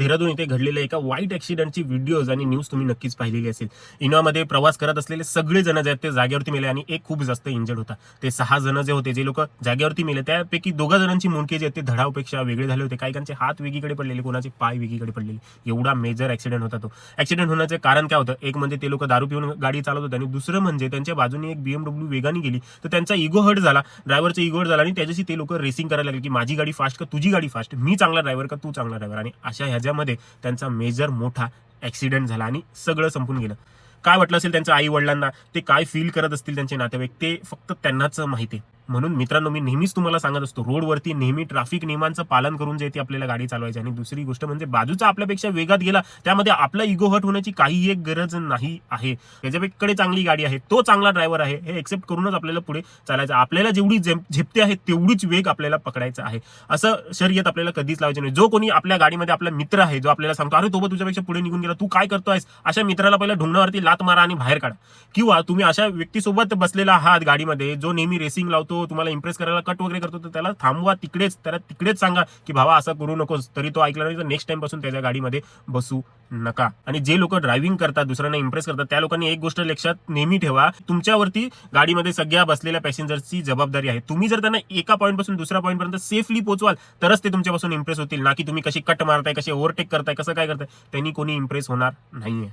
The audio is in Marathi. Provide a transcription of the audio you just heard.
देहरादून इथे घडलेल्या एका वाईट ऍक्सिडेंटची व्हिडिओज आणि न्यूज तुम्ही नक्कीच पाहिलेली असेल. इनोवामध्ये प्रवास करत असलेले सगळे जण जे आहेत ते जागेवरती मेले आणि एक खूप जास्त इंजर्ड होता. ते 6 जण जे होते, जे लोक जागेवरती मेले, त्यापैकी 2 जणांची मुंडके जे आहेत ते धडावपेक्षा वेगळे झाले होते. काहींचे हात वेगळीकडे पडलेले, कोणाचे पाय वेगळीकडे पडलेले. एवढा मेजर ऍक्सिडेंट होता तो. ऍक्सिडेंट होण्याचे कारण काय होतं? एक म्हणजे ते लोक दारू पिऊन गाडी चालवत होते आणि दुसरं म्हणजे त्यांच्या बाजूने एक BMW वेगाने गेली, तर त्यांचा इगो हर्ट झाला, ड्रायव्हरचा इगो हर्ट झाला आणि त्याच्याशी ते लोक रेसिंग करायला लागले की माझी गाडी फास्ट का तुझी गाडी फास्ट, मी चांगला ड्रायव्हर का तू चांगला ड्रायव्हर. आणि अशा ह्याच्यामध्ये त्यांचा मेजर मोठा ऍक्सिडेंट झाला आणि सगळं संपून गेलं. काय वाटलं असेल त्यांच्या आई वडिलांना, ते काय फील करत असतील त्यांचे नातेवाईक, ते फक्त त्यांनाच माहिती आहे. म्हणून मित्रांनो, मी नेहमीच तुम्हाला सांगत असतो, रोडवरती नेहमी ट्रॅफिक नियमांचं पालन करून जे ते आपल्याला गाडी चालवायची. आणि दुसरी गोष्ट म्हणजे बाजूचा आपल्यापेक्षा वेगात गेला, त्यामध्ये आपला इगो हर्ट होण्याची काही एक गरज नाही आहे. त्याच्याकडे चांगली गाडी आहे, तो चांगला ड्रायव्हर आहे, हे एक्सेप्ट करूनच आपल्याला पुढे चालायचं. आपल्याला जेवढी झेपते आहे तेवढीच वेग आपल्याला पकडायचा आहे. असं शर्यत आपल्याला कधीच लावायची नाही. जो कोणी आपल्या गाडीमध्ये आपला मित्र आहे, जो आपल्याला सांगतो अरे तो तुझ्यापेक्षा पुढे निघून गेला, तू काय करतोयस, अशा मित्राला पहिला ढुंगणावरती लात मारा आणि बाहेर काढा. किंवा तुम्ही अशा व्यक्तीसोबत बसलेला आहात गाडीमध्ये, जो नेहमी रेसिंग लावतो, तुम्हाला इम्प्रेस करायला कट वगैरे करतो, तर त्याला थांबवा तिकडेच, त्याला तिकडेच सांगा की भावा असं करू नकोस. तरी तो ऐकला नाही तर नेक्स्ट टाइम पासून त्याच्या गाडीमध्ये बसू नका. आणि जे लोक ड्रायव्हिंग करतात, दुसऱ्यांना इम्प्रेस करतात, त्या लोकांनी एक गोष्ट लक्षात नेहमी ठेवा, तुमच्यावरती गाडीमध्ये सगळ्या बसलेल्या पॅसेंजरची जबाबदारी आहे. तुम्ही जर त्यांना एका पॉईंट पासून दुसऱ्या पॉईंट पर्यंत सेफली पोहोचवाल तरच ते तुमच्यापासून इम्प्रेस होतील, ना की तुम्ही कशी कट मारताय, कशी ओव्हरटेक करताय, कसं काय करताय, त्यांनी कोणी इम्प्रेस होणार नाहीये.